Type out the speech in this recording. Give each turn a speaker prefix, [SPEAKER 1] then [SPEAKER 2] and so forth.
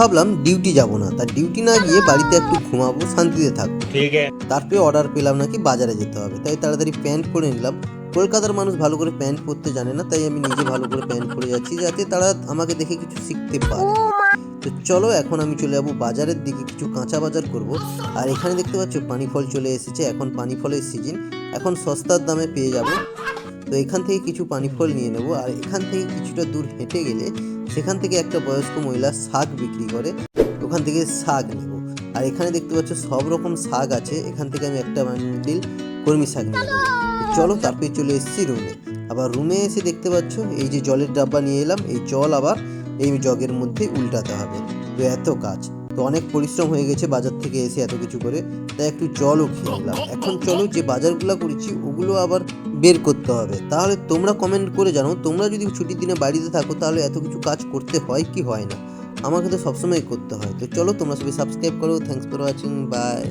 [SPEAKER 1] ভাবলাম ডিউটি যাব না, তার ডিউটি না গিয়ে বাড়িতে একটু ঘুমাবো, শান্তিতে থাকবো।
[SPEAKER 2] ठीक है।
[SPEAKER 1] তারপরে অর্ডার পেলাম নাকি বাজারে যেতে হবে, তাই তাড়াতাড়ি প্যান্ট পরে নিলাম। কলকাতার মানুষ ভালো করে প্যান্ট পরতে জানে না, তাই আমি নিজে ভালো করে প্যান্ট পরে যাচ্ছি যাতে তারা আমাকে দেখে কিছু শিখতে পারে। তো চলো এখন আমি চলে যাবো বাজারের দিকে, কিছু কাঁচা বাজার করব। আর এখানে দেখতে পাচ্ছ পানি ফল চলে এসেছে, এখন পানি ফলের সিজন, এখন সস্তার দামে পেয়ে যাব। তো এখান থেকে কিছু পানি ফল নিয়ে নেব। আর এখান থেকে কিছুটা দূর হেঁটে গেলে সেখান থেকে একটা বয়স্ক মহিলা শাক বিক্রি করে, ওখান থেকে শাক নেব। আর এখানে দেখতে পাচ্ছ সব রকম শাক আছে, এখান থেকে আমি একটা বান্ডিল কলমি শাক নিয়ে নেবো। চলো তারপরে চলে এসেছি রুমে। আবার রুমে এসে দেখতে পাচ্ছ এই যে জলের ডাব্বা নিয়ে এলাম, এই জল আবার এই জগের মধ্যে উল্টাতে হবে। তো এত কাজ, তো অনেক পরিশ্রম হয়ে গেছে বাজার থেকে এসে এত কিছু করে, তাই একটু জলও খেয়ে নিলাম। এখন চলো যে বাজারগুলো করেছি ওগুলো আবার বের করতে হবে। তাহলে তোমরা কমেন্ট করে জানো, তোমরা যদি ছুটির দিনে বাড়িতে থাকো তাহলে এত কিছু কাজ করতে হয় কি হয় না? আমাকে তো সবসময় করতে হয়। তো চলো তোমরা সবাই সাবস্ক্রাইব করো। Thanks for watching, by.